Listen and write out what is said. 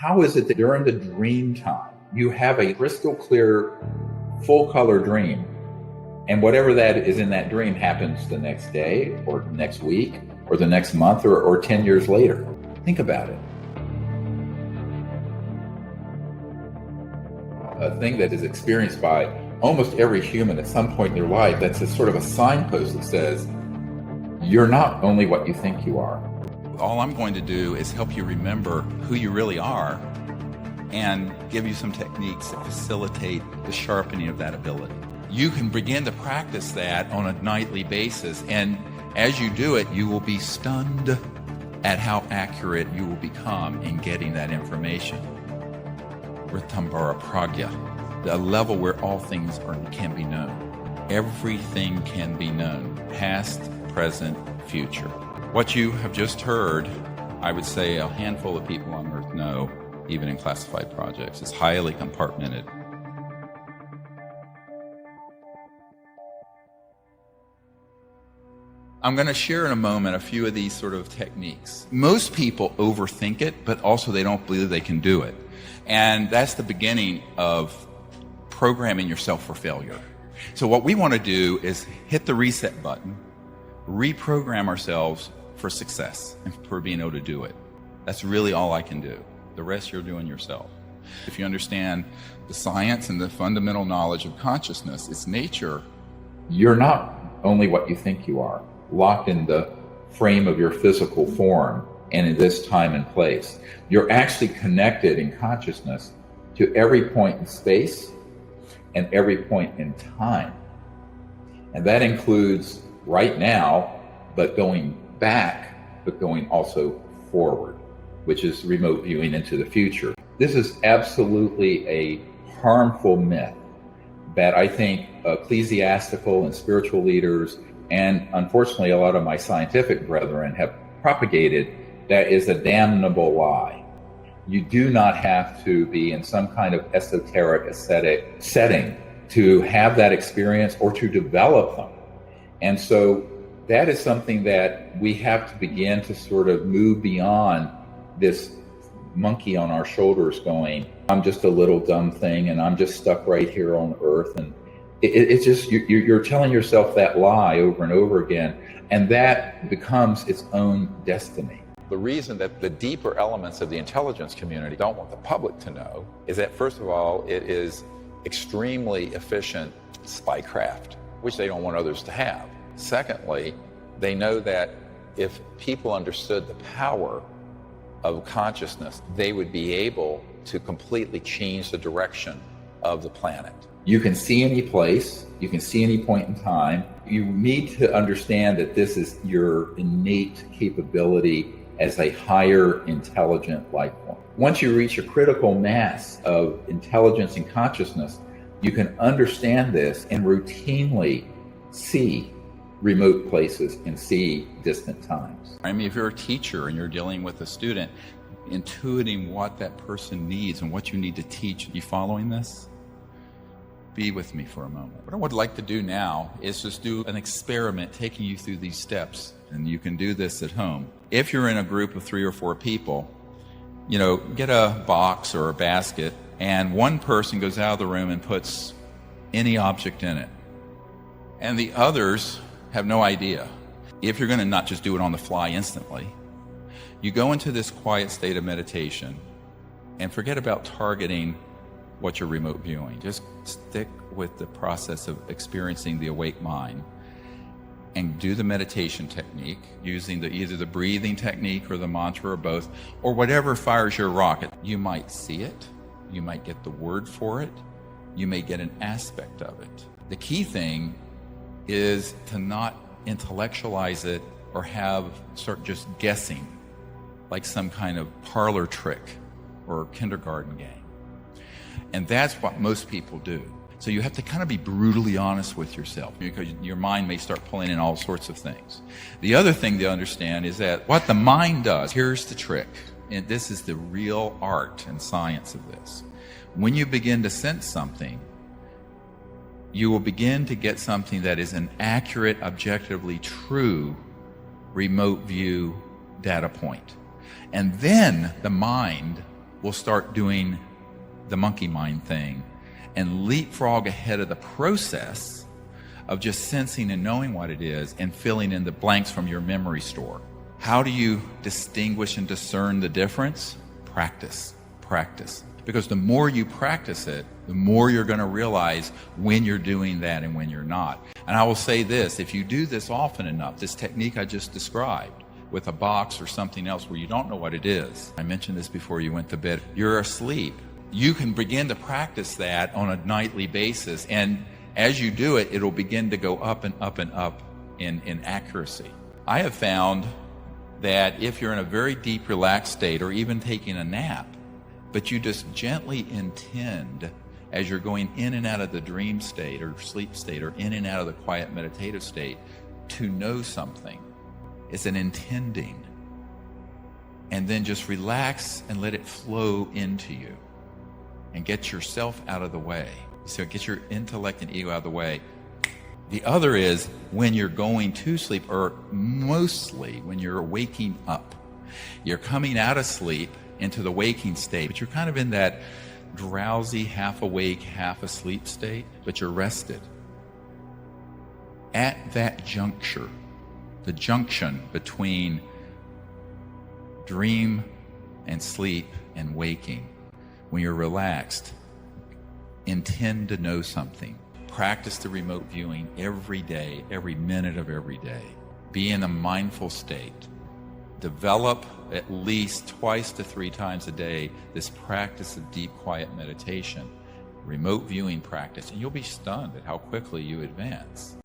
How is it that during the dream time, you have a crystal clear, full color dream, and whatever that is in that dream happens the next day or next week or the next month or 10 years later? Think about it. A thing that is experienced by almost every human at some point in their life, that's a sort of a signpost that says, you're not only what you think you are. All I'm going to do is help you remember who you really are and give you some techniques that facilitate the sharpening of that ability. You can begin to practice that on a nightly basis, and as you do it, you will be stunned at how accurate you will become in getting that information. Ritambara Pragya, the level where all things can be known. Everything can be known, past, present, future. What you have just heard, I would say a handful of people on Earth know, even in classified projects. It's highly compartmented. I'm going to share in a moment a few of these sort of techniques. Most people overthink it, but also they don't believe they can do it. And that's the beginning of programming yourself for failure. So what we want to do is hit the reset button, reprogram ourselves for success and for being able to do it. That's really all I can do. The rest you're doing yourself. If you understand the science and the fundamental knowledge of consciousness, its nature, you're not only what you think you are, locked in the frame of your physical form and in this time and place. You're actually connected in consciousness to every point in space and every point in time. And that includes right now, but going back, but going also forward, which is remote viewing into the future. This is absolutely a harmful myth that I think ecclesiastical and spiritual leaders, and unfortunately a lot of my scientific brethren, have propagated. That is a damnable lie. You do not have to be in some kind of esoteric ascetic setting to have that experience or to develop them. And so that is something that we have to begin to sort of move beyond this monkey on our shoulders going, I'm just a little dumb thing and I'm just stuck right here on earth. And it's just, you're telling yourself that lie over and over again, and that becomes its own destiny. The reason that the deeper elements of the intelligence community don't want the public to know is that, first of all, it is extremely efficient spycraft, which they don't want others to have. Secondly, they know that if people understood the power of consciousness, they would be able to completely change the direction of the planet. You can see any place, you can see any point in time. You need to understand that this is your innate capability as a higher intelligent life form. Once you reach a critical mass of intelligence and consciousness, you can understand this and routinely see remote places and see distant times. I mean, if you're a teacher and you're dealing with a student, intuiting what that person needs and what you need to teach, you following this? Be with me for a moment. What I would like to do now is just do an experiment taking you through these steps, and you can do this at home. If you're in a group of 3 or 4 people, get a box or a basket, and one person goes out of the room and puts any object in it, and the others have no idea. If you're going to not just do it on the fly instantly, you go into this quiet state of meditation and forget about targeting what you're remote viewing. Just stick with the process of experiencing the awake mind and do the meditation technique using either the breathing technique or the mantra or both, or whatever fires your rocket. You might see it, you might get the word for it, you may get an aspect of it. The key thing is to not intellectualize it or start just guessing like some kind of parlor trick or kindergarten game. And that's what most people do. So you have to kind of be brutally honest with yourself, because your mind may start pulling in all sorts of things. The other thing to understand is that what the mind does, here's the trick, and this is the real art and science of this. When you begin to sense something, you will begin to get something that is an accurate, objectively true remote view data point. And then the mind will start doing the monkey mind thing and leapfrog ahead of the process of just sensing and knowing what it is and filling in the blanks from your memory store. How do you distinguish and discern the difference? Practice, practice. Because the more you practice it, the more you're going to realize when you're doing that and when you're not. And I will say this, if you do this often enough, this technique I just described, with a box or something else where you don't know what it is. I mentioned this before you went to bed. You're asleep. You can begin to practice that on a nightly basis. And as you do it, it'll begin to go up and up and up in accuracy. I have found that if you're in a very deep, relaxed state or even taking a nap, but you just gently intend as you're going in and out of the dream state or sleep state or in and out of the quiet meditative state to know something. It's an intending. And then just relax and let it flow into you and get yourself out of the way. So get your intellect and ego out of the way. The other is when you're going to sleep, or mostly when you're waking up. You're coming out of sleep into the waking state, but you're kind of in that drowsy, half awake, half asleep state, but you're rested. At that juncture, the junction between dream and sleep and waking, when you're relaxed, intend to know something. Practice the remote viewing every day, every minute of every day. Be in a mindful state. Develop at least twice to 3 times a day this practice of deep, quiet meditation, remote viewing practice, and you'll be stunned at how quickly you advance.